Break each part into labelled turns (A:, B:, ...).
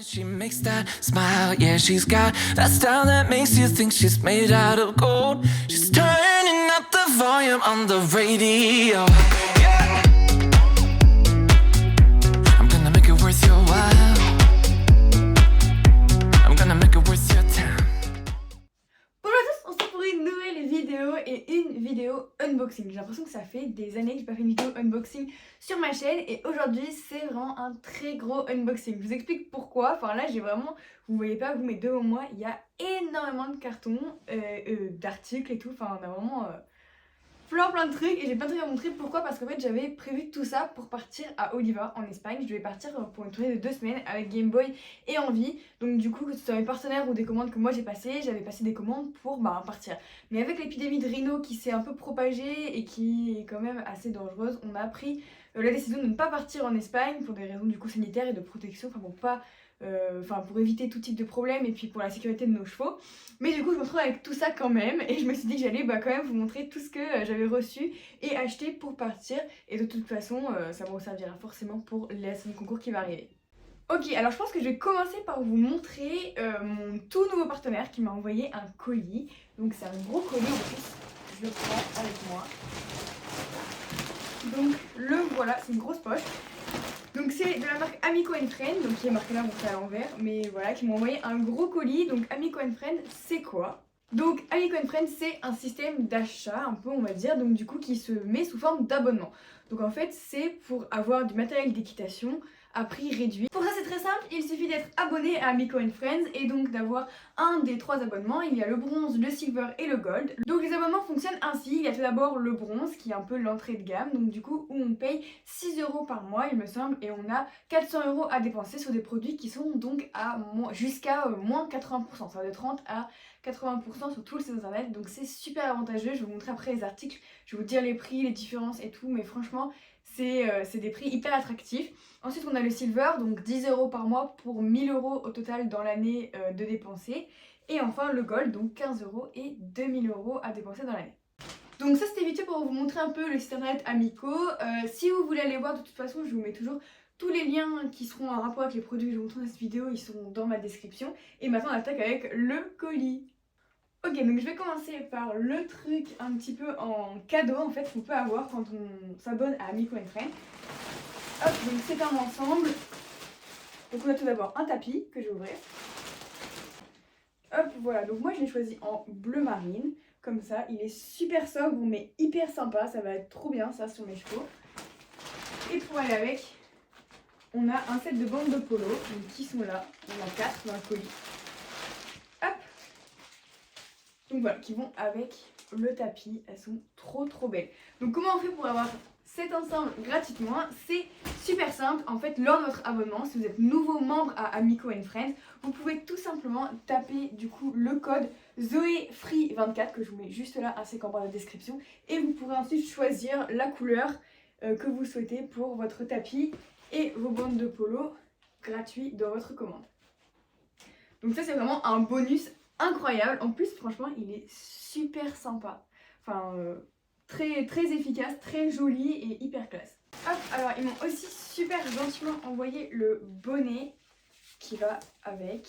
A: She makes that smile, yeah, she's got that style that makes you think she's made out of gold. She's turning up the volume on the radio. Yeah. I'm gonna make it worth your while. I'm gonna make it worth your time.
B: Bonjour à tous, on se retrouve pour une nouvelle vidéo et une vidéo unboxing. J'ai l'impression que ça fait des années que j'ai pas fait une vidéo unboxing sur ma chaîne et aujourd'hui c'est vraiment un très gros unboxing. Je vous explique pourquoi. Enfin là j'ai vraiment, vous voyez pas vous mais devant moi il y a énormément de cartons, d'articles et tout. Enfin on a vraiment plein de trucs et j'ai plein de trucs à montrer. Pourquoi? Parce qu'en fait j'avais prévu tout ça pour partir à Oliva en Espagne. Je devais partir pour une tournée de 2 semaines avec Game Boy et Envie. Donc du coup que ce soit mes partenaires ou des commandes que moi j'ai passées, j'avais passé des commandes pour partir. Mais avec l'épidémie de rhino qui s'est un peu propagée et qui est quand même assez dangereuse, on a pris la décision de ne pas partir en Espagne pour des raisons du coup sanitaires et de protection, enfin pour pas... pour éviter tout type de problème et puis pour la sécurité de nos chevaux. Mais du coup je me retrouve avec tout ça quand même et je me suis dit que j'allais quand même vous montrer tout ce que j'avais reçu et acheté pour partir, et de toute façon ça me servira forcément pour la semaine concours qui va arriver. Ok, alors je pense que je vais commencer par vous montrer mon tout nouveau partenaire qui m'a envoyé un colis. Donc c'est un gros colis en plus, je le prends avec moi. Donc le voilà, c'est une grosse poche. Donc c'est de la marque Amico & Friend, donc qui est marqué là, bon c'est à l'envers, mais voilà, qui m'ont envoyé un gros colis. Donc Amico & Friend, c'est quoi? Donc Amico & Friend, c'est un système d'achat, un peu on va dire, donc du coup qui se met sous forme d'abonnement. Donc en fait c'est pour avoir du matériel d'équitation à prix réduit. Pour ça c'est très simple, il suffit d'être abonné à Amico & Friends et donc d'avoir un des 3 abonnements. Il y a le bronze, le silver et le gold. Donc les abonnements fonctionnent ainsi. Il y a tout d'abord le bronze qui est un peu l'entrée de gamme, donc du coup où on paye 6 € par mois il me semble, et on a 400 € à dépenser sur des produits qui sont donc à jusqu'à moins 80%, ça va de 30 à 80% sur tout le site internet, donc c'est super avantageux. Je vais vous montrer après les articles, je vais vous dire les prix, les différences et tout, mais franchement c'est des prix hyper attractifs. Ensuite on a le silver, donc 10 € par mois pour 1000 € au total dans l'année de dépenser. Et enfin le gold, donc 15 € et 2000 € à dépenser dans l'année. Donc ça c'était vite fait pour vous montrer un peu le site internet Amico. Si vous voulez aller voir, de toute façon je vous mets toujours tous les liens qui seront en rapport avec les produits que je vous montre dans cette vidéo, ils sont dans ma description. Et maintenant on attaque avec le colis. Ok, donc je vais commencer par le truc un petit peu en cadeau en fait qu'on peut avoir quand on s'abonne à Amico & Friends. Hop, donc c'est un ensemble. Donc on a tout d'abord un tapis que je vais ouvrir. Hop, voilà, donc moi je l'ai choisi en bleu marine, comme ça, il est super sobre mais hyper sympa, ça va être trop bien ça sur mes chevaux. Et pour aller avec, on a un set de bandes de polo, donc qui sont là, on en a 4 dans le colis. Hop, donc voilà, qui vont avec le tapis, elles sont trop belles. Donc comment on fait pour avoir cet ensemble gratuitement? C'est super simple, en fait lors de votre abonnement, si vous êtes nouveau membre à Amico & Friends, vous pouvez tout simplement taper du coup le code ZOEFREE24 que je vous mets juste là ainsi qu'en barre de description, et vous pourrez ensuite choisir la couleur que vous souhaitez pour votre tapis et vos bandes de polo gratuits dans votre commande. Donc ça c'est vraiment un bonus incroyable, en plus franchement il est super sympa, enfin très efficace, très joli et hyper classe. Hop, alors ils m'ont aussi super gentiment envoyé le bonnet qui va avec.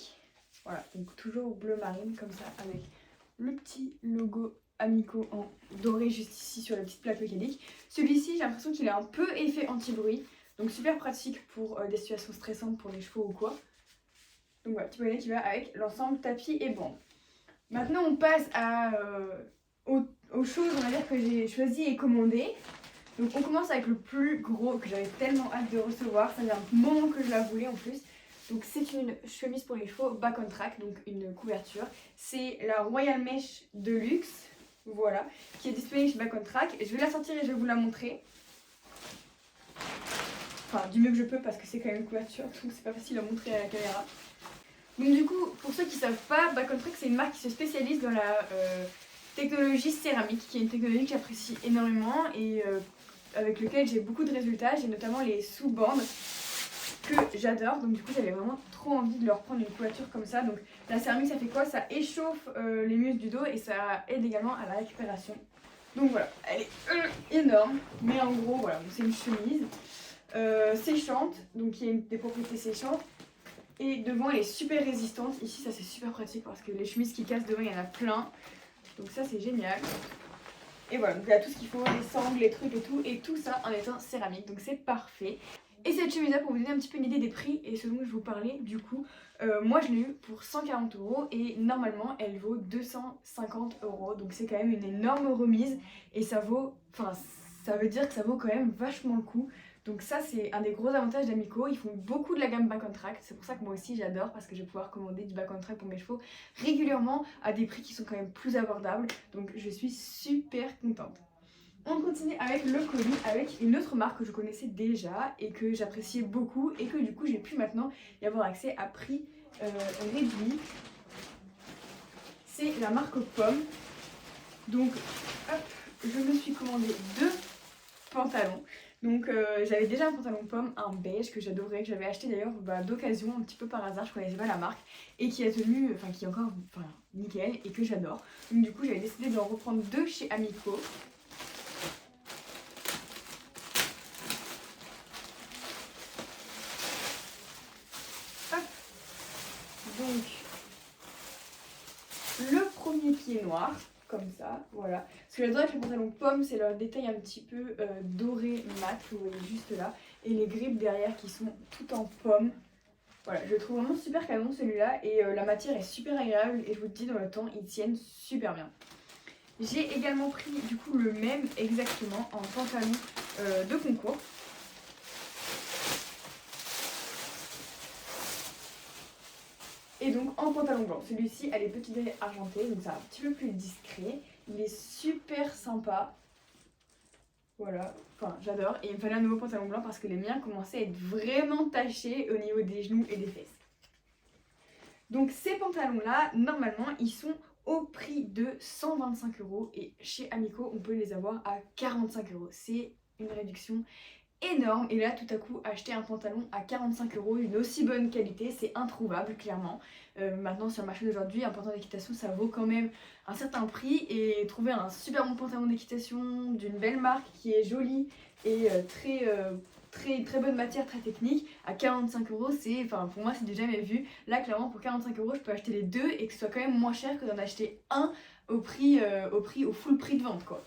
B: Voilà, donc toujours bleu marine comme ça avec le petit logo Amico en doré juste ici sur la petite plaque mécanique. Celui-ci j'ai l'impression qu'il a un peu effet anti-bruit, donc super pratique pour des situations stressantes pour les chevaux ou quoi. Donc voilà, petit bonnet qui va avec l'ensemble tapis et bandes. Maintenant on passe aux choses on va dire que j'ai choisi et commandé. Donc on commence avec le plus gros que j'avais tellement hâte de recevoir, ça fait un moment que je la voulais en plus. Donc c'est une chemise pour les chevaux Back on Track, donc une couverture. C'est la Royal Mesh Deluxe, voilà, qui est disponible chez Back on Track. Je vais la sortir et je vais vous la montrer. Enfin du mieux que je peux parce que c'est quand même une couverture, donc c'est pas facile à montrer à la caméra. Donc du coup, pour ceux qui ne savent pas, Back on Track c'est une marque qui se spécialise dans la technologie céramique, qui est une technologie que j'apprécie énormément et avec lequel j'ai beaucoup de résultats. J'ai notamment les sous-bandes que j'adore, donc du coup j'avais vraiment trop envie de leur prendre une couverture comme ça. Donc la céramique ça fait quoi? Ça échauffe les muscles du dos et ça aide également à la récupération. Donc voilà, elle est énorme, mais en gros voilà, c'est une chemise séchante, donc il y a des propriétés séchantes. Et devant elle est super résistante. Ici ça c'est super pratique parce que les chemises qui cassent devant il y en a plein. Donc ça c'est génial. Et voilà, donc il y a tout ce qu'il faut, les sangles, les trucs et tout ça en étant céramique, donc c'est parfait. Et cette chemise là, pour vous donner un petit peu une idée des prix et ce dont je vous parlais, du coup, moi je l'ai eu pour 140 € et normalement elle vaut 250 €, donc c'est quand même une énorme remise et ça vaut, enfin ça veut dire que ça vaut quand même vachement le coup. Donc ça c'est un des gros avantages d'Amico, ils font beaucoup de la gamme Back on Track, c'est pour ça que moi aussi j'adore parce que je vais pouvoir commander du Back on Track pour mes chevaux régulièrement à des prix qui sont quand même plus abordables, donc je suis super contente. On continue avec le colis avec une autre marque que je connaissais déjà et que j'appréciais beaucoup et que du coup j'ai pu maintenant y avoir accès à prix réduit. C'est la marque Pomme. Donc hop, je me suis commandé 2 pantalons. Donc j'avais déjà un pantalon Pomme, un beige que j'adorais, que j'avais acheté d'ailleurs d'occasion un petit peu par hasard, je connaissais pas la marque et qui a tenu, enfin qui est encore nickel et que j'adore. Donc du coup j'avais décidé d'en reprendre 2 chez Amico. Hop. Donc le premier qui est noir, comme ça, voilà. Ce que j'adore avec les pantalons Pomme, c'est leur détail un petit peu doré mat, que vous voyez juste là, et les grippes derrière qui sont tout en pomme. Voilà, je le trouve vraiment super canon celui-là, et la matière est super agréable, et je vous dis dans le temps, ils tiennent super bien. J'ai également pris du coup le même exactement en pantalon de concours. Et donc en pantalon blanc, celui-ci a les petits dés argentés, donc c'est un petit peu plus discret. Il est super sympa. Voilà, enfin j'adore. Et il me fallait un nouveau pantalon blanc parce que les miens commençaient à être vraiment tachés au niveau des genoux et des fesses. Donc ces pantalons là, normalement ils sont au prix de 125 € et chez Amico on peut les avoir à 45 €. C'est une réduction énorme et là tout à coup acheter un pantalon à 45 € d'une aussi bonne qualité c'est introuvable clairement. Maintenant sur le marché d'aujourd'hui un pantalon d'équitation ça vaut quand même un certain prix et trouver un super bon pantalon d'équitation d'une belle marque qui est jolie et très bonne matière, très technique à 45 €, c'est, enfin pour moi c'est du jamais vu. Là clairement pour 45 € je peux acheter les deux et que ce soit quand même moins cher que d'en acheter un au full prix de vente quoi.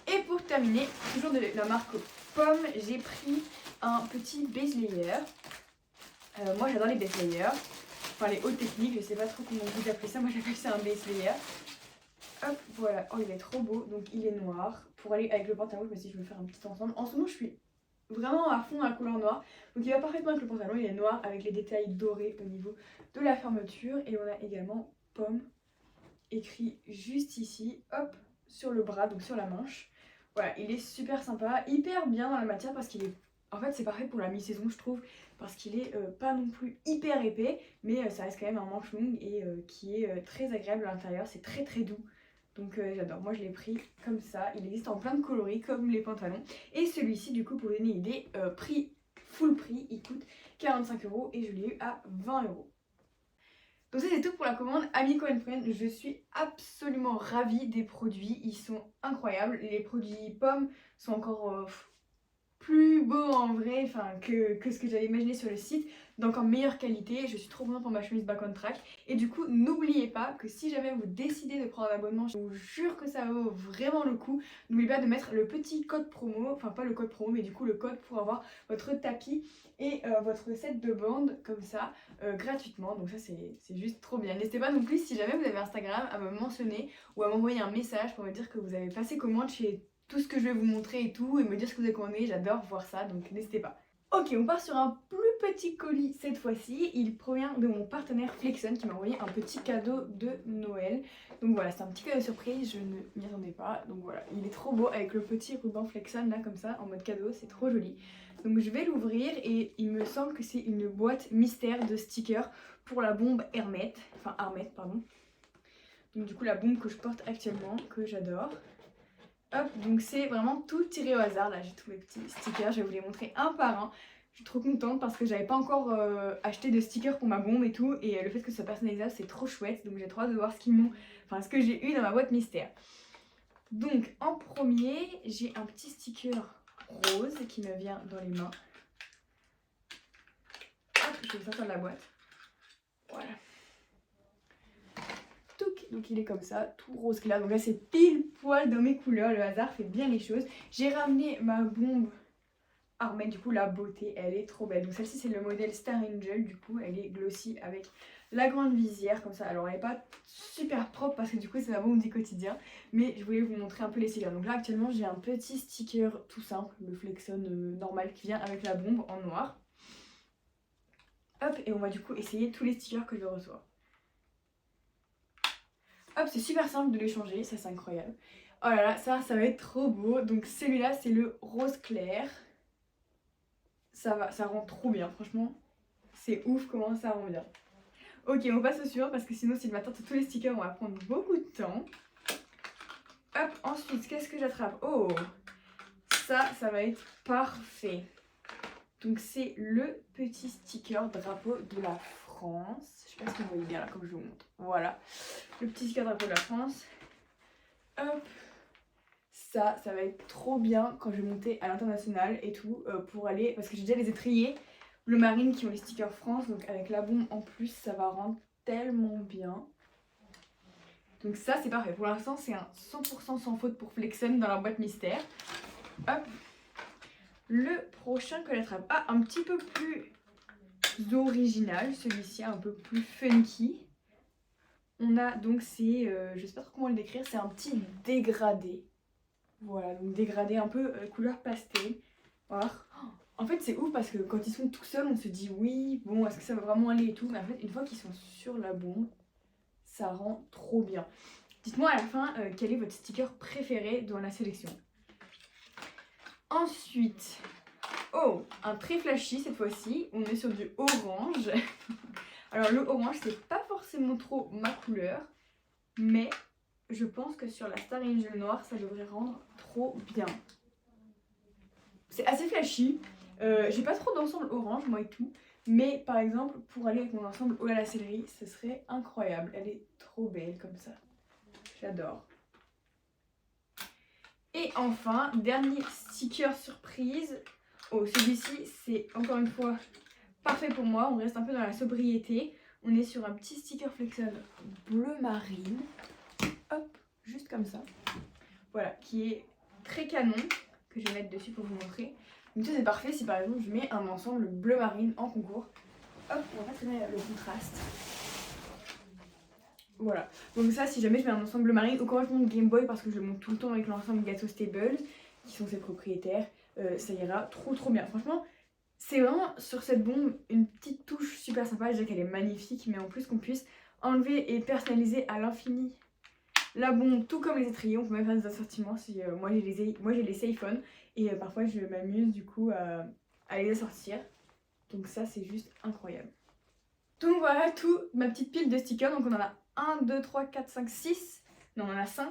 B: Et pour terminer, toujours de la marque Pomme, j'ai pris un petit base layer. Moi j'adore les base layers, enfin les hautes techniques, je sais pas trop comment vous appelez ça, moi j'appelle ça un base layer. Hop, voilà, oh il est trop beau, donc il est noir. Pour aller avec le pantalon, je me suis dit je vais faire un petit ensemble. En ce moment je suis vraiment à fond dans la couleur noire, donc il va parfaitement avec le pantalon, il est noir avec les détails dorés au niveau de la fermeture. Et on a également Pomme écrit juste ici, hop, sur le bras, donc sur la manche. Voilà, il est super sympa, hyper bien dans la matière parce qu'il est... En fait c'est parfait pour la mi-saison je trouve, parce qu'il est pas non plus hyper épais, mais ça reste quand même un manche longue et qui est très agréable à l'intérieur, c'est très doux. Donc j'adore, moi je l'ai pris comme ça, il existe en plein de coloris comme les pantalons. Et celui-ci du coup pour vous donner une idée, full prix, il coûte 45 € et je l'ai eu à 20 €. Donc ça c'est tout pour la commande Amico & Friends, je suis absolument ravie des produits, ils sont incroyables. Les produits Pomme sont encore plus beaux en vrai que ce que j'avais imaginé sur le site, donc en meilleure qualité. Je suis trop contente pour ma chemise Back on Track. Et du coup n'oubliez pas que si jamais vous décidez de prendre un abonnement, je vous jure que ça vaut vraiment le coup. N'oubliez pas de mettre le petit code promo, enfin pas le code promo mais du coup le code pour avoir votre tapis et votre set de bandes comme ça gratuitement. Donc ça c'est juste trop bien. N'hésitez pas non plus si jamais vous avez Instagram à me mentionner ou à m'envoyer un message pour me dire que vous avez passé commande chez tout ce que je vais vous montrer et tout, et me dire ce que vous avez commandé. J'adore voir ça, donc n'hésitez pas. Ok, on part sur un plus petit colis cette fois-ci. Il provient de mon partenaire Flexon qui m'a envoyé un petit cadeau de Noël. Donc voilà, c'est un petit cadeau surprise, je ne m'y attendais pas. Donc voilà, il est trop beau avec le petit ruban Flexon là comme ça en mode cadeau, c'est trop joli. Donc je vais l'ouvrir et il me semble que c'est une boîte mystère de stickers pour la bombe Hermès, pardon. Donc du coup la bombe que je porte actuellement, que j'adore. Hop, donc c'est vraiment tout tiré au hasard. Là j'ai tous mes petits stickers, je vais vous les montrer un par un. Je suis trop contente parce que j'avais pas encore acheté de stickers pour ma bombe et tout, et le fait que ce soit personnalisable c'est trop chouette, donc j'ai trop hâte de voir ce que j'ai eu dans ma boîte mystère. Donc en premier j'ai un petit sticker rose qui me vient dans les mains. Hop, je vais sortir de la boîte. Voilà. Touc. Donc il est comme ça, tout rose clair. Donc là c'est pile poil dans mes couleurs, le hasard fait bien les choses. J'ai ramené ma bombe Armette, du coup la beauté, elle est trop belle. Donc celle-ci c'est le modèle Star Angel, du coup elle est glossy avec la grande visière comme ça. Alors elle n'est pas super propre parce que du coup c'est ma bombe du quotidien, mais je voulais vous montrer un peu les stickers. Donc là actuellement j'ai un petit sticker tout simple, le Flexon normal qui vient avec la bombe en noir. Hop, et on va du coup essayer tous les stickers que je reçois. Hop, c'est super simple de les changer, ça c'est incroyable. Oh là là, ça va être trop beau. Donc celui-là c'est le rose clair. Ça rend trop bien, franchement. C'est ouf comment ça rend bien. Ok, on passe au suivant parce que sinon si je m'attends à tous les stickers, on va prendre beaucoup de temps. Hop, ensuite, qu'est-ce que j'attrape? Oh, ça va être parfait. Donc c'est le petit sticker drapeau de la France. Je sais pas si vous voyez bien là comme je vous montre. Voilà, le petit sticker drapeau de la France. Hop. Ça va être trop bien quand je vais monter à l'international et tout pour aller, parce que j'ai déjà les étriers bleu marine qui ont les stickers France, donc avec la bombe en plus ça va rendre tellement bien. Donc ça c'est parfait, pour l'instant c'est un 100% sans faute pour Flexon dans la boîte mystère. Hop, le prochain que j'attrape, un petit peu plus original, celui-ci un peu plus funky. On a donc c'est, je sais pas trop comment le décrire, c'est un petit dégradé. Voilà, donc dégradé un peu couleur pastel. Voilà. En fait c'est ouf parce que quand ils sont tout seuls on se dit oui, bon est-ce que ça va vraiment aller et tout. Mais en fait une fois qu'ils sont sur la bombe, ça rend trop bien. Dites-moi à la fin quel est votre sticker préféré dans la sélection. Ensuite, oh, un très flashy cette fois-ci. On est sur du orange. Alors le orange c'est pas forcément trop ma couleur, mais je pense que sur la Star Angel noire, ça devrait rendre trop bien. C'est assez flashy. J'ai pas trop d'ensemble orange, moi et tout. Mais par exemple, pour aller avec mon ensemble oh là la céleri, ce serait incroyable. Elle est trop belle comme ça. J'adore. Et enfin, dernier sticker surprise. Oh, celui-ci, c'est encore une fois parfait pour moi. On reste un peu dans la sobriété. On est sur un petit sticker Flexon bleu marine. Hop, juste comme ça. Voilà, qui est très canon, que je vais mettre dessus pour vous montrer. Donc ça c'est parfait si par exemple je mets un ensemble bleu marine en concours. Hop, on va très bien le contraste. Voilà, donc ça si jamais je mets un ensemble bleu marine, ou quand je monte Game Boy parce que je le monte tout le temps avec l'ensemble Gâteau Stables, qui sont ses propriétaires, ça ira trop bien. Franchement, c'est vraiment sur cette bombe une petite touche super sympa. Je dirais qu'elle est magnifique, mais en plus qu'on puisse enlever et personnaliser à l'infini la bombe, tout comme les étriers. On peut même faire des assortiments. Si, moi j'ai les Safe-On et parfois je m'amuse du coup à les assortir. Donc ça c'est juste incroyable. Donc voilà tout ma petite pile de stickers. Donc on en a 1, 2, 3, 4, 5, 6. Non on en a 5.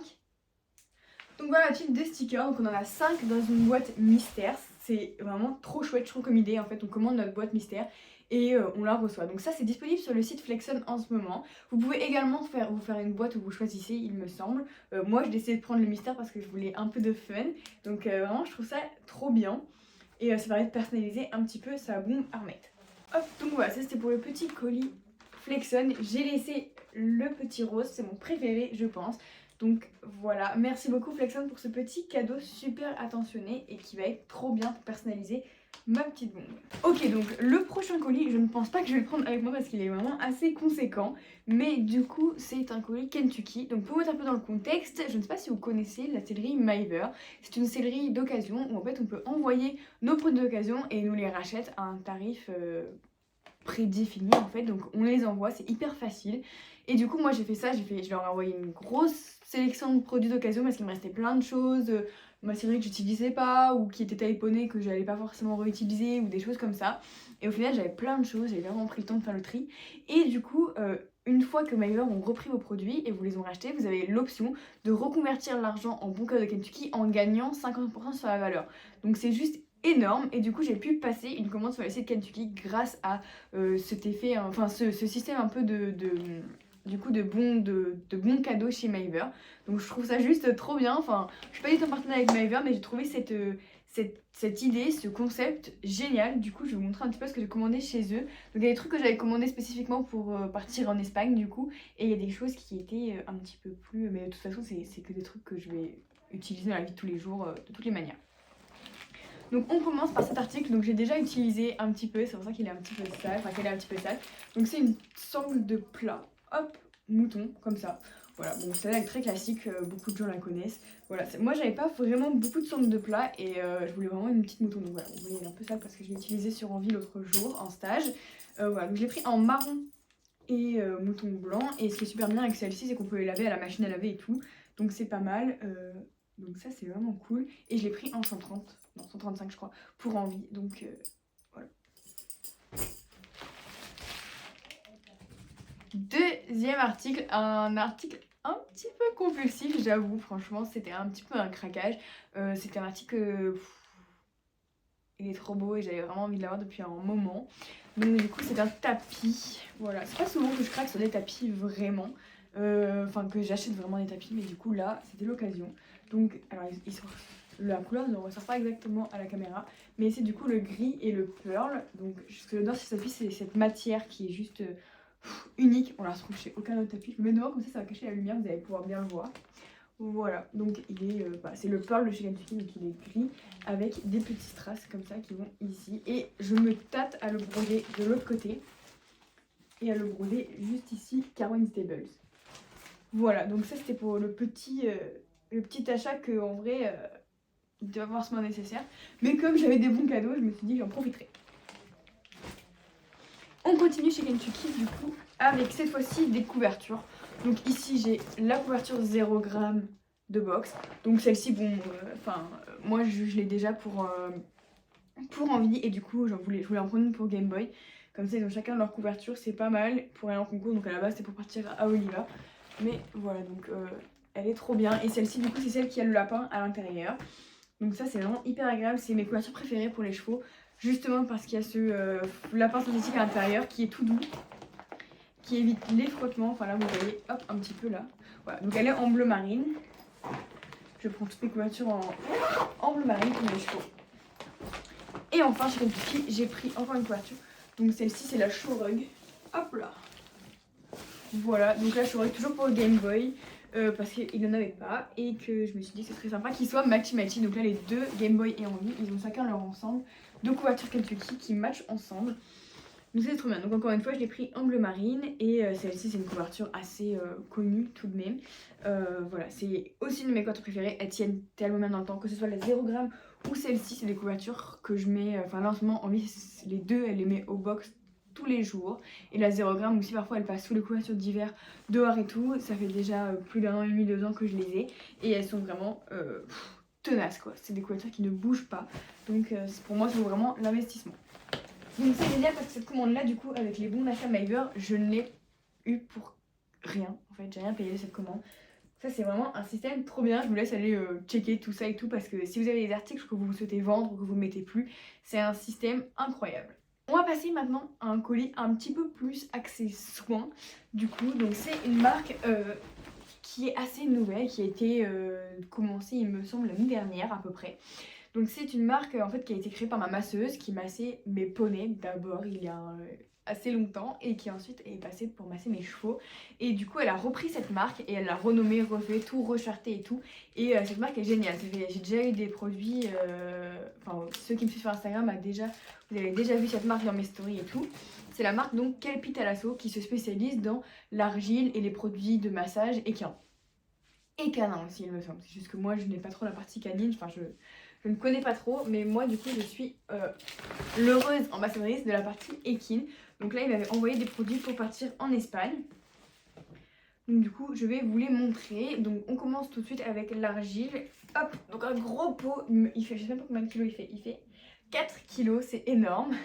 B: Donc voilà la pile de stickers. Donc on en a 5 dans une boîte mystère. C'est vraiment trop chouette je trouve comme idée. En fait on commande notre boîte mystère et on la reçoit. Donc ça c'est disponible sur le site Flexon en ce moment. Vous pouvez également vous faire une boîte où vous choisissez il me semble. Moi j'ai décidé de prendre le mystère parce que je voulais un peu de fun. Donc vraiment je trouve ça trop bien. Et ça permet de personnaliser un petit peu sa bombe Armette. Hop, donc voilà, ça c'était pour le petit colis Flexon. J'ai laissé le petit rose, c'est mon préféré je pense. Donc voilà, merci beaucoup Flexon pour ce petit cadeau super attentionné et qui va être trop bien pour personnaliser ma petite bombe. Ok, donc le prochain colis, je ne pense pas que je vais le prendre avec moi parce qu'il est vraiment assez conséquent. Mais du coup, c'est un colis Kentucky. Donc pour vous mettre un peu dans le contexte, je ne sais pas si vous connaissez la sellerie Myver. C'est une sellerie d'occasion où en fait on peut envoyer nos produits d'occasion et nous les rachète à un tarif prédéfini en fait. Donc on les envoie, c'est hyper facile. Et du coup moi j'ai fait ça, je leur ai envoyé une grosse sélection de produits d'occasion parce qu'il me restait plein de choses. Ma série que j'utilisais pas ou qui était taillonnée que j'allais pas forcément réutiliser ou des choses comme ça. Et au final j'avais plein de choses, j'avais vraiment pris le temps de faire le tri. Et du coup une fois que Myver ont repris vos produits et vous les ont rachetés, vous avez l'option de reconvertir l'argent en bon code de Kentucky en gagnant 50% sur la valeur. Donc c'est juste énorme et du coup j'ai pu passer une commande sur le site Kentucky grâce à cet effet, enfin ce système un peu du coup de bons cadeaux chez Myver. Donc je trouve ça juste trop bien. Enfin je suis pas du tout en partenariat avec Myver mais j'ai trouvé cette idée, ce concept génial. Du coup, je vais vous montrer un petit peu ce que j'ai commandé chez eux. Donc, il y a des trucs que j'avais commandé spécifiquement pour partir en Espagne, du coup. Et il y a des choses qui étaient un petit peu plus... Mais de toute façon, c'est que des trucs que je vais utiliser dans la vie de tous les jours, de toutes les manières. Donc, on commence par cet article. Donc, j'ai déjà utilisé un petit peu. C'est pour ça qu'il est un petit peu sale. Enfin, qu'elle est un petit peu sale. Donc, c'est une sangle de plat. Hop, mouton, comme ça. Voilà, bon celle-là est très classique, beaucoup de gens la connaissent. Voilà, moi j'avais pas vraiment beaucoup de sangles de plat et je voulais vraiment une petite mouton. Donc voilà, vous voyez, elle est un peu sale parce que je l'ai utilisée sur Envie l'autre jour en stage. Voilà, donc je l'ai pris en marron et mouton blanc. Et ce qui est super bien avec celle-ci, c'est qu'on peut les laver à la machine à laver et tout. Donc c'est pas mal. Donc ça c'est vraiment cool. Et je l'ai pris en 130, non 135 je crois, pour Envie. Donc voilà. Deuxième article, un article un petit peu compulsif, j'avoue, franchement, c'était un petit peu un craquage. C'était un article, il est trop beau et j'avais vraiment envie de l'avoir depuis un moment. Donc du coup, c'est un tapis, voilà. C'est pas souvent que je craque sur des tapis, vraiment. Enfin, que j'achète vraiment des tapis, mais du coup, là, c'était l'occasion. Donc, alors, la couleur ne ressort pas exactement à la caméra, mais c'est du coup le gris et le pearl. Donc, ce que j'adore sur ce tapis, c'est cette matière qui est juste... unique, on la retrouve chez aucun autre tapis. Je me mets devant comme ça va cacher la lumière, vous allez pouvoir bien le voir. Voilà, donc il est, c'est le pearl de chez Kentucky, donc il est gris avec des petits strass comme ça qui vont ici. Et je me tâte à le broder de l'autre côté et à le broder juste ici, Carwin Stables. Voilà, donc ça c'était pour le petit achat que en vrai il était pas forcément nécessaire. Mais comme j'avais des bons cadeaux, je me suis dit que j'en profiterai. On continue chez Kentucky du coup avec cette fois-ci des couvertures. Donc ici j'ai la couverture 0 g de box. Donc celle-ci, bon, moi je l'ai déjà pour Envie et du coup je voulais en prendre une pour Game Boy. Comme ça ils ont chacun leur couverture, c'est pas mal pour aller en concours. Donc à la base c'était pour partir à Oliva. Mais voilà, donc elle est trop bien. Et celle-ci du coup c'est celle qui a le lapin à l'intérieur. Donc ça c'est vraiment hyper agréable, c'est mes couvertures préférées pour les chevaux. Justement parce qu'il y a ce lapin synthétique à l'intérieur qui est tout doux, qui évite les frottements. Enfin là vous voyez, hop, un petit peu là. Voilà, donc elle est en bleu marine. Je prends toutes mes couvertures en bleu marine pour mes chevaux. Et enfin chez Kentucky, j'ai pris encore une couverture. Donc celle-ci c'est la Showrug. Hop là. Voilà, donc la Showrug toujours pour le Game Boy. Parce qu'il n'en avait pas et que je me suis dit que c'est très sympa qu'il soit matchy. Donc là les deux Game Boy et Envie, ils ont chacun leur ensemble de couvertures Kentucky qui matchent ensemble. Donc c'est trop bien. Donc encore une fois je l'ai pris en bleu marine et celle-ci c'est une couverture assez connue tout de même. Voilà, c'est aussi une de mes couvertures préférées. Elles tiennent tellement bien dans le temps, que ce soit la 0 g ou celle-ci, c'est des couvertures que je mets, enfin là en ce moment Envie, les deux elle les met au box tous les jours. Et la 0 g aussi parfois elle passe sous les couvertures d'hiver dehors et tout. Ça fait déjà plus d'un an et demi, 2 ans que je les ai. Et elles sont vraiment tenaces quoi. C'est des couvertures qui ne bougent pas. Donc pour moi c'est vraiment l'investissement. Donc c'est génial parce que cette commande là du coup avec les bons d'achat Myber, je ne l'ai eu pour rien. En fait j'ai rien payé de cette commande. Ça c'est vraiment un système trop bien. Je vous laisse aller checker tout ça et tout parce que si vous avez des articles que vous souhaitez vendre ou que vous ne mettez plus, c'est un système incroyable. On va passer maintenant à un colis un petit peu plus axé soins. Du coup, donc c'est une marque qui est assez nouvelle, qui a été commencée, il me semble, l'année dernière à peu près. Donc c'est une marque en fait qui a été créée par ma masseuse qui massait mes poneys d'abord il y a assez longtemps et qui ensuite est passée pour masser mes chevaux. Et du coup elle a repris cette marque et elle l'a renommée, refait tout, recharté et tout. Et cette marque est géniale. J'ai déjà eu des produits, enfin ceux qui me suivent sur Instagram vous avez déjà vu cette marque dans mes stories et tout. C'est la marque donc Kelpie Thalasso qui se spécialise dans l'argile et les produits de massage équins. Et canin aussi il me semble. C'est juste que moi je n'ai pas trop la partie canine, enfin je ne connais pas trop, mais moi du coup je suis l'heureuse ambassadrice de la partie équine. Donc là il m'avait envoyé des produits pour partir en Espagne. Donc du coup je vais vous les montrer. Donc on commence tout de suite avec l'argile. Hop, donc un gros pot, il fait, je sais même pas combien de kilos il fait 4 kilos, c'est énorme.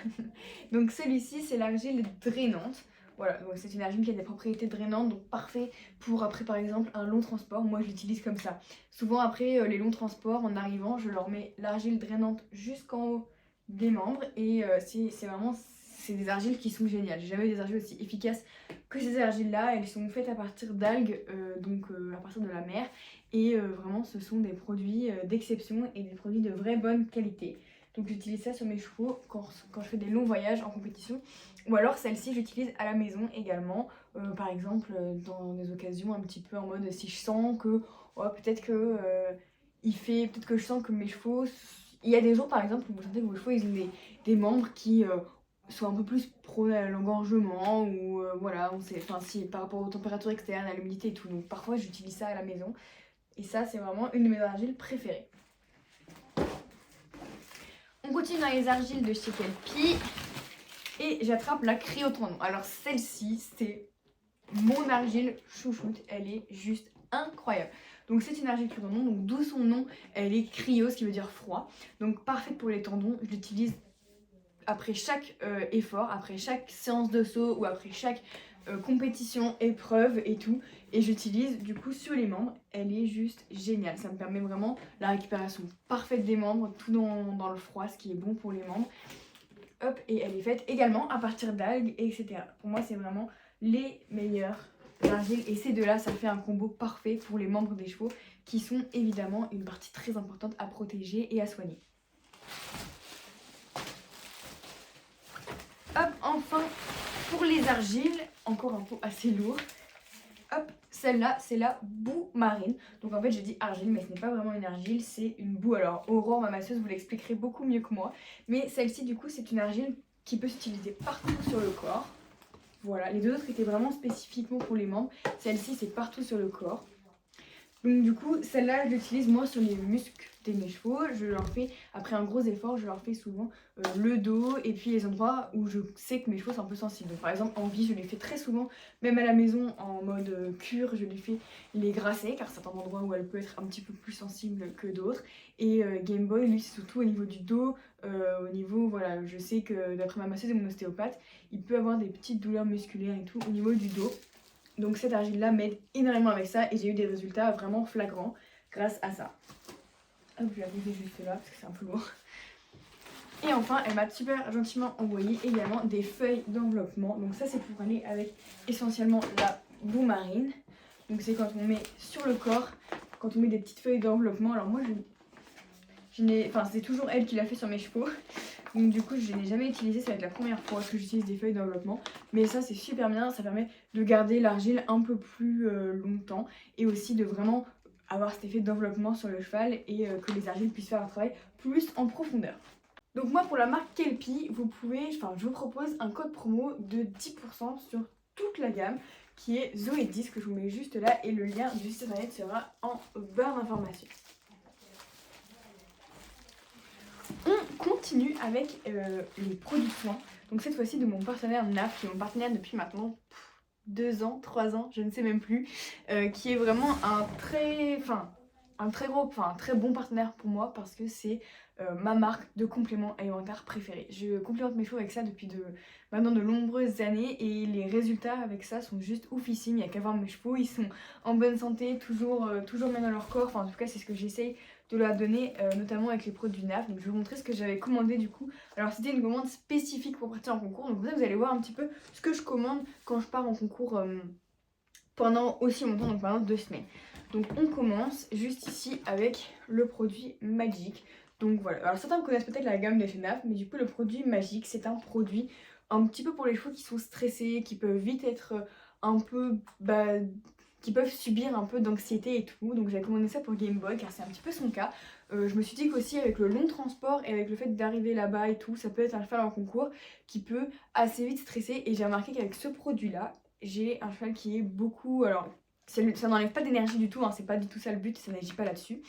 B: Donc celui-ci c'est l'argile drainante. Voilà, donc c'est une argile qui a des propriétés drainantes, donc parfait pour après par exemple un long transport. Moi je l'utilise comme ça. Souvent après les longs transports, en arrivant, je leur mets l'argile drainante jusqu'en haut des membres et c'est vraiment c'est des argiles qui sont géniales. J'ai jamais eu des argiles aussi efficaces que ces argiles-là. Elles sont faites à partir d'algues, donc à partir de la mer. Et vraiment, ce sont des produits d'exception et des produits de vraie bonne qualité. Donc j'utilise ça sur mes chevaux quand je fais des longs voyages en compétition. Ou alors celle-ci, j'utilise à la maison également. Par exemple, dans des occasions un petit peu en mode si je sens que peut-être que peut-être que je sens que mes chevaux. Il y a des jours par exemple où vous sentez que vos chevaux ils ont des membres qui sont un peu plus prônes à l'engorgement ou voilà, si par rapport aux températures externes, à l'humidité et tout. Donc parfois j'utilise ça à la maison. Et ça, c'est vraiment une de mes argiles préférées. On continue dans les argiles de chez Kelpie. Et j'attrape la cryotendon. Alors celle-ci, c'est mon argile chouchoute. Elle est juste incroyable. Donc c'est une argile cryotendon, donc d'où son nom, elle est cryo, ce qui veut dire froid. Donc parfaite pour les tendons. Je l'utilise après chaque effort, après chaque séance de saut ou après chaque compétition, épreuve et tout. Et j'utilise du coup sur les membres. Elle est juste géniale. Ça me permet vraiment la récupération parfaite des membres, tout dans le froid, ce qui est bon pour les membres. Hop, et elle est faite également à partir d'algues, etc. Pour moi, c'est vraiment les meilleures argiles. Et ces deux-là, ça fait un combo parfait pour les membres des chevaux, qui sont évidemment une partie très importante à protéger et à soigner. Hop, enfin, pour les argiles, encore un pot assez lourd. Hop, celle-là, c'est la boue marine. Donc en fait, j'ai dit argile, mais ce n'est pas vraiment une argile, c'est une boue. Alors Aurore, ma masseuse, vous l'expliquerait beaucoup mieux que moi. Mais celle-ci, du coup, c'est une argile qui peut s'utiliser partout sur le corps. Voilà, les deux autres étaient vraiment spécifiquement pour les membres. Celle-ci, c'est partout sur le corps. Donc du coup, celle-là, je l'utilise moi sur les muscles de mes chevaux. Je leur fais, après un gros effort, je leur fais souvent le dos et puis les endroits où je sais que mes chevaux sont un peu sensibles. Donc par exemple, en vie, je les fais très souvent, même à la maison, en mode cure, je les fais les grasser, car c'est un endroit où elle peut être un petit peu plus sensible que d'autres. Et Game Boy, lui, c'est surtout au niveau du dos, au niveau, voilà, je sais que d'après ma masseuse et mon ostéopathe, il peut avoir des petites douleurs musculaires et tout au niveau du dos. Donc cette argile-là m'aide énormément avec ça et j'ai eu des résultats vraiment flagrants grâce à ça. Hop, je vais la poser juste là parce que c'est un peu lourd. Et enfin, elle m'a super gentiment envoyé également des feuilles d'enveloppement. Donc ça, c'est pour aller avec essentiellement la boue marine. Donc c'est quand on met sur le corps, quand on met des petites feuilles d'enveloppement. Alors moi, c'est toujours elle qui l'a fait sur mes chevaux. Donc du coup je n'ai jamais utilisé, ça va être la première fois que j'utilise des feuilles d'enveloppement. Mais ça c'est super bien, ça permet de garder l'argile un peu plus longtemps. Et aussi de vraiment avoir cet effet d'enveloppement sur le cheval et que les argiles puissent faire un travail plus en profondeur. Donc moi pour la marque Kelpie, je vous propose un code promo de 10% sur toute la gamme qui est Zoé10 que je vous mets juste là et le lien du site internet sera en barre d'informations. On continue avec les produits de soins. Donc cette fois-ci de mon partenaire NAF, qui est mon partenaire depuis maintenant 2 ans, 3 ans, je ne sais même plus, qui est vraiment un très bon partenaire pour moi parce que c'est ma marque de compléments alimentaires préférée. Je complémente mes chevaux avec ça depuis maintenant de nombreuses années et les résultats avec ça sont juste oufissimes. Il n'y a qu'à voir mes chevaux, ils sont en bonne santé, toujours bien dans leur corps. Enfin en tout cas c'est ce que j'essaye de leur donner, notamment avec les produits NAF. Donc je vais vous montrer ce que j'avais commandé du coup. Alors c'était une commande spécifique pour partir en concours. Donc vous allez voir un petit peu ce que je commande quand je pars en concours pendant aussi longtemps, donc pendant 2 semaines. Donc on commence juste ici avec le produit Magic. Donc voilà, alors certains connaissent peut-être la gamme de chez NAF, mais du coup le produit Magic c'est un produit un petit peu pour les chevaux qui sont stressés, qui peuvent vite être un peu... qui peuvent subir un peu d'anxiété et tout. Donc j'ai commandé ça pour Game Boy car c'est un petit peu son cas. Je me suis dit qu'aussi avec le long transport et avec le fait d'arriver là-bas et tout, ça peut être un cheval en concours qui peut assez vite stresser. Et j'ai remarqué qu'avec ce produit-là, j'ai un cheval qui est beaucoup... Alors ça n'enlève pas d'énergie du tout, hein, c'est pas du tout ça le but, ça n'agit pas là-dessus.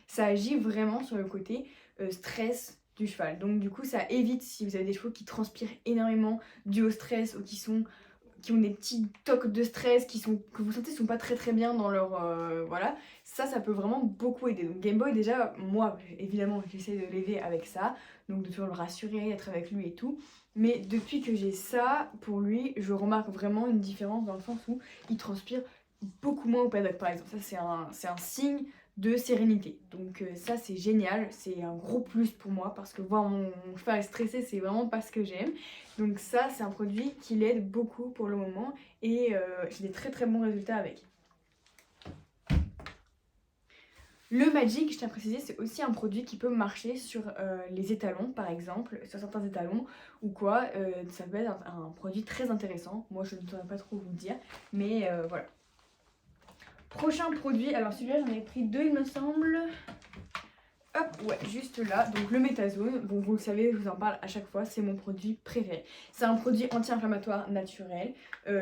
B: Ça agit vraiment sur le côté stress du cheval. Donc du coup ça évite si vous avez des chevaux qui transpirent énormément dû au stress ou qui ont des petits tocs de stress que vous sentez sont pas très bien dans leur... voilà, ça peut vraiment beaucoup aider. Donc Game Boy déjà, moi évidemment j'essaie de l'aider avec ça, donc de toujours le rassurer, être avec lui et tout. Mais depuis que j'ai ça, pour lui, je remarque vraiment une différence dans le sens où il transpire beaucoup moins au paddock par exemple. Ça c'est un signe de sérénité. Donc ça c'est génial, c'est un gros plus pour moi parce que voir mon cheval stressé c'est vraiment pas ce que j'aime. Donc ça c'est un produit qui l'aide beaucoup pour le moment et j'ai des très bons résultats avec. Le Magic, je tiens à préciser, c'est aussi un produit qui peut marcher sur les étalons par exemple, sur certains étalons ou quoi. Ça peut être un produit très intéressant, moi je ne saurais pas trop vous le dire, mais voilà. Prochain produit, alors celui-là j'en ai pris 2 il me semble. Hop, ouais, juste là, donc le Métazone, bon vous le savez, je vous en parle à chaque fois, c'est mon produit préféré. C'est un produit anti-inflammatoire naturel,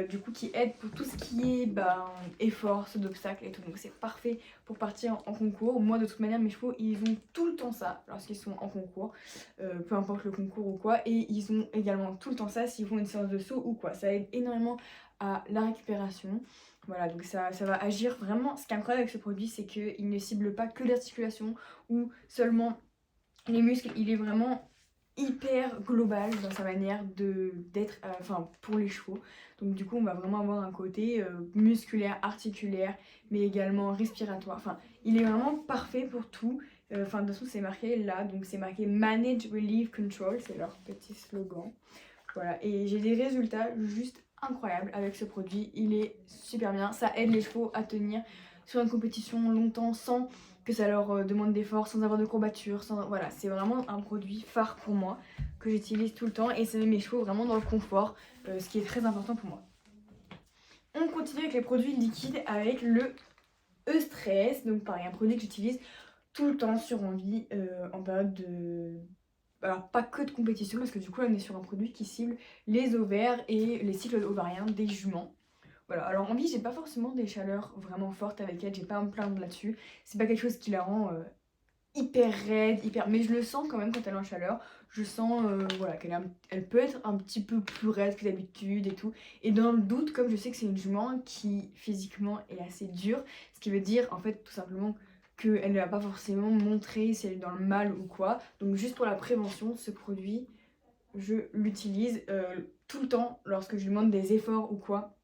B: du coup qui aide pour tout ce qui est effort, saut d'obstacles et tout, donc c'est parfait pour partir en concours. Moi de toute manière mes chevaux ils ont tout le temps ça lorsqu'ils sont en concours, peu importe le concours ou quoi, et ils ont également tout le temps ça s'ils font une séance de saut ou quoi, ça aide énormément à la récupération. Voilà, donc ça va agir vraiment. Ce qui est incroyable avec ce produit, c'est qu'il ne cible pas que l'articulation ou seulement les muscles. Il est vraiment hyper global dans sa manière d'être pour les chevaux. Donc du coup, on va vraiment avoir un côté musculaire, articulaire, mais également respiratoire. Enfin, il est vraiment parfait pour tout. De toute façon, c'est marqué là, donc c'est marqué Manage Relief Control, c'est leur petit slogan. Voilà, et j'ai des résultats juste incroyables avec ce produit, il est super bien, ça aide les chevaux à tenir sur une compétition longtemps sans que ça leur demande d'efforts, sans avoir de courbatures, voilà, c'est vraiment un produit phare pour moi que j'utilise tout le temps et ça met mes chevaux vraiment dans le confort, ce qui est très important pour moi. On continue avec les produits liquides avec le Eustress, donc pareil, un produit que j'utilise tout le temps sur envie en période de... Alors pas que de compétition parce que du coup on est sur un produit qui cible les ovaires et les cycles ovariens des juments. Voilà, alors en vie j'ai pas forcément des chaleurs vraiment fortes avec elle, j'ai pas à me plaindre là-dessus. C'est pas quelque chose qui la rend hyper raide, mais je le sens quand même quand elle est en chaleur. Je sens voilà, elle peut être un petit peu plus raide que d'habitude et tout. Et dans le doute, comme je sais que c'est une jument qui physiquement est assez dure, ce qui veut dire en fait tout simplement qu'elle ne va pas forcément montrer si elle est dans le mal ou quoi. Donc juste pour la prévention, ce produit, je l'utilise tout le temps lorsque je lui demande des efforts ou quoi.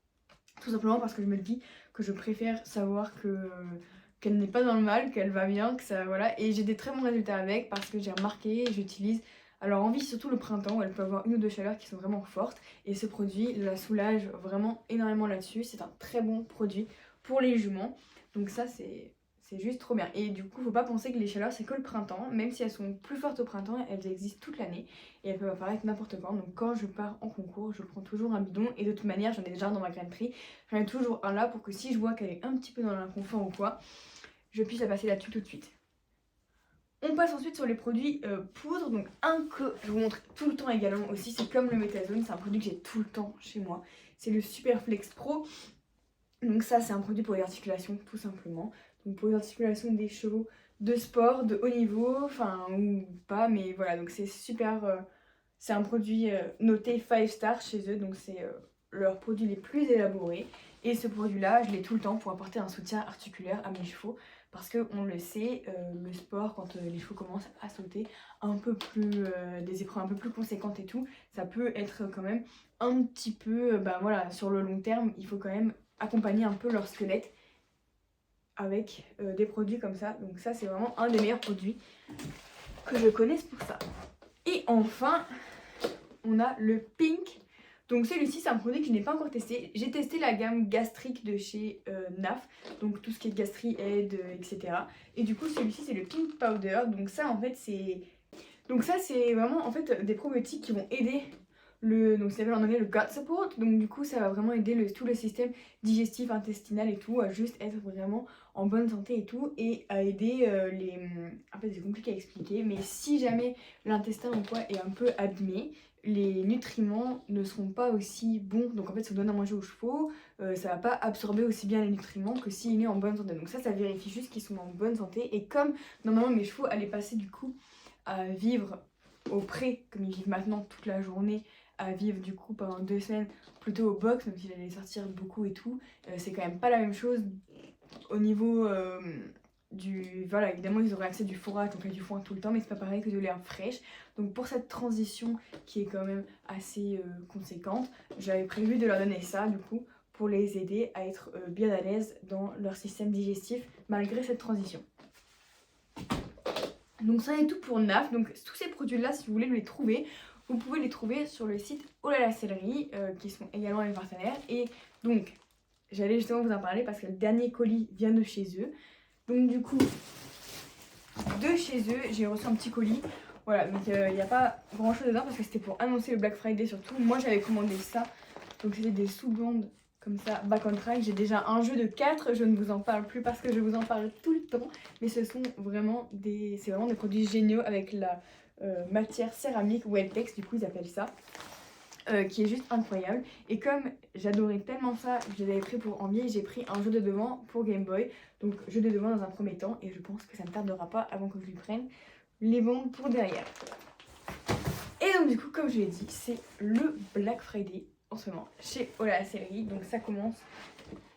B: Tout simplement parce que je me dis que je préfère savoir qu'elle n'est pas dans le mal, qu'elle va bien, que ça voilà. Et j'ai des très bons résultats avec parce que j'ai remarqué, j'utilise alors en vie surtout le printemps où elle peut avoir une ou deux chaleurs qui sont vraiment fortes et ce produit la soulage vraiment énormément là-dessus. C'est un très bon produit pour les juments. Donc ça c'est juste trop bien. Et du coup, faut pas penser que les chaleurs c'est que le printemps, même si elles sont plus fortes au printemps, elles existent toute l'année et elles peuvent apparaître n'importe quand. Donc quand je pars en concours, je prends toujours un bidon et de toute manière, j'en ai déjà dans ma crèmerie. J'en ai toujours un là pour que si je vois qu'elle est un petit peu dans l'inconfort ou quoi, je puisse la passer là-dessus tout de suite. On passe ensuite sur les produits poudre, donc un que je vous montre tout le temps également aussi, c'est comme le Métazone, c'est un produit que j'ai tout le temps chez moi. C'est le Superflex Pro. Donc ça c'est un produit pour les articulations tout simplement. Donc pour les articulations des chevaux de sport, de haut niveau, enfin ou pas, mais voilà, donc c'est super, c'est un produit noté 5 stars chez eux, donc c'est leurs produits les plus élaborés. Et ce produit là, je l'ai tout le temps pour apporter un soutien articulaire à mes chevaux. Parce qu'on le sait, le sport, quand les chevaux commencent à sauter un peu plus, des épreuves un peu plus conséquentes et tout, ça peut être quand même un petit peu, voilà, sur le long terme, il faut quand même accompagner un peu leur squelette avec des produits comme ça. Donc ça c'est vraiment un des meilleurs produits que je connaisse pour ça. Et enfin on a le Pink. Donc celui-ci c'est un produit que je n'ai pas encore testé. J'ai testé la gamme gastrique de chez NAF, donc tout ce qui est gastri aide, etc. Et du coup celui-ci c'est le Pink Powder. Donc ça en fait c'est vraiment en fait des probiotiques qui vont aider donc ça s'appelle en anglais le gut support, donc du coup ça va vraiment aider tout le système digestif, intestinal et tout à juste être vraiment en bonne santé et tout, et à aider en fait c'est compliqué à expliquer, mais si jamais l'intestin ou quoi est un peu abîmé, les nutriments ne seront pas aussi bons, donc en fait si on donne à manger aux chevaux, ça va pas absorber aussi bien les nutriments que s'il est en bonne santé, donc ça vérifie juste qu'ils sont en bonne santé. Et comme normalement mes chevaux allaient passer du coup à vivre au pré, comme ils vivent maintenant toute la journée, à vivre du coup pendant 2 semaines plutôt au box, même s'il allait sortir beaucoup et tout, c'est quand même pas la même chose au niveau voilà, évidemment ils auraient accès du fourrage, donc du foin tout le temps, mais c'est pas pareil que de l'herbe fraîche. Donc pour cette transition qui est quand même assez conséquente, j'avais prévu de leur donner ça du coup pour les aider à être bien à l'aise dans leur système digestif malgré cette transition. Donc ça est tout pour NAF. Donc tous ces produits-là, si vous voulez les trouver, vous pouvez les trouver sur le site Olala Céleri, qui sont également mes partenaires. Et donc, j'allais justement vous en parler parce que le dernier colis vient de chez eux. Donc du coup, de chez eux, j'ai reçu un petit colis. Voilà, donc il n'y a pas grand chose dedans parce que c'était pour annoncer le Black Friday surtout. Moi j'avais commandé ça, donc c'était des sous-bandes comme ça, back on track. J'ai déjà un jeu de 4, je ne vous en parle plus parce que je vous en parle tout le temps. Mais ce sont vraiment des produits géniaux avec la matière céramique ou Eltex, du coup ils appellent ça. Qui est juste incroyable. Et comme j'adorais tellement ça, je l'avais pris pour envie, j'ai pris un jeu de devant pour Game Boy. Donc jeu de devant dans un premier temps, et je pense que ça ne tardera pas avant que je lui prenne les bandes pour derrière. Et donc du coup, comme je l'ai dit, c'est le Black Friday en ce moment chez Olala Céleri. Donc ça commence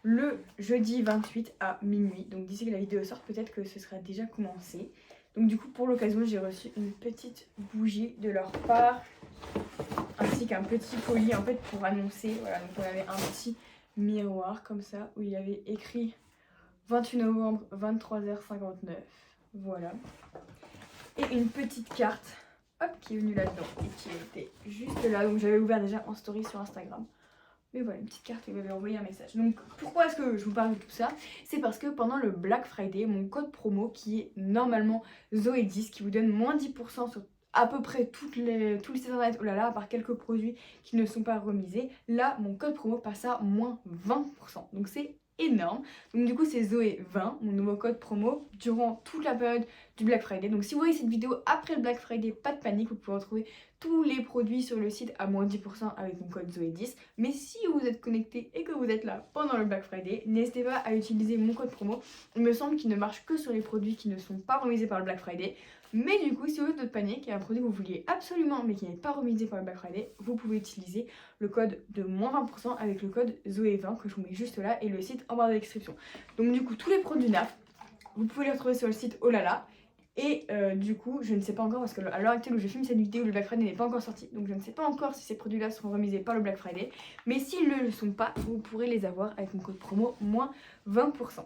B: le jeudi 28 à minuit. Donc d'ici que la vidéo sort, peut-être que ce sera déjà commencé. Donc du coup, pour l'occasion, j'ai reçu une petite bougie de leur part, ainsi qu'un petit colis en fait pour annoncer. Voilà, donc on avait un petit miroir comme ça où il y avait écrit 28 novembre 23h59. Voilà. Et une petite carte, hop, qui est venue là-dedans et qui était juste là. Donc j'avais ouvert déjà en story sur Instagram. Mais voilà, une petite carte où il m'avait envoyé un message. Donc pourquoi est-ce que je vous parle de tout ça? C'est parce que pendant le Black Friday, mon code promo qui est normalement Zoé10, qui vous donne moins 10% sur à peu près tous les sites internet, oh là là, à part quelques produits qui ne sont pas remisés, là mon code promo passe à moins 20%. Donc c'est énorme. Donc du coup c'est Zoé20, mon nouveau code promo, durant toute la période du Black Friday. Donc si vous voyez cette vidéo après le Black Friday, pas de panique, vous pouvez retrouver tous les produits sur le site à moins 10% avec mon code Zoé10. Mais si vous êtes connecté et que vous êtes là pendant le Black Friday, n'hésitez pas à utiliser mon code promo. Il me semble qu'il ne marche que sur les produits qui ne sont pas remisés par le Black Friday. Mais du coup, si vous êtes de panique et un produit que vous vouliez absolument mais qui n'est pas remisé par le Black Friday, vous pouvez utiliser le code de moins 20% avec le code Zoé20 que je vous mets juste là et le site en barre de description. Donc du coup, tous les produits NAF, vous pouvez les retrouver sur le site Olala. Et du coup, je ne sais pas encore parce qu'à l'heure actuelle où je filme cette vidéo, le Black Friday n'est pas encore sorti. Donc je ne sais pas encore si ces produits-là seront remisés par le Black Friday. Mais s'ils ne le sont pas, vous pourrez les avoir avec mon code promo moins 20%.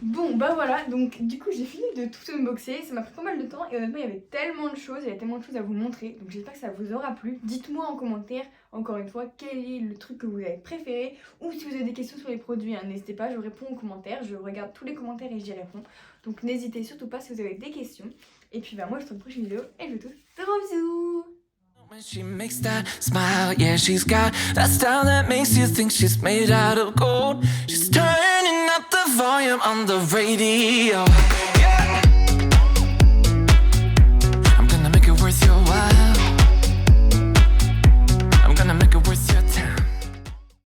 B: Bon bah voilà, donc du coup j'ai fini de tout unboxer, ça m'a pris pas mal de temps et honnêtement il y avait tellement de choses, il y a tellement de choses à vous montrer, donc j'espère que ça vous aura plu. Dites-moi en commentaire, encore une fois, quel est le truc que vous avez préféré, ou si vous avez des questions sur les produits, hein, n'hésitez pas, je réponds aux commentaires, je regarde tous les commentaires et j'y réponds. Donc n'hésitez surtout pas si vous avez des questions. Et puis bah moi je vous retrouve dans une prochaine vidéo et je vous tous de gros bisous.
A: When she makes that smile, yeah, she's got that style that makes you think she's made out of gold. She's turning up the volume on the radio.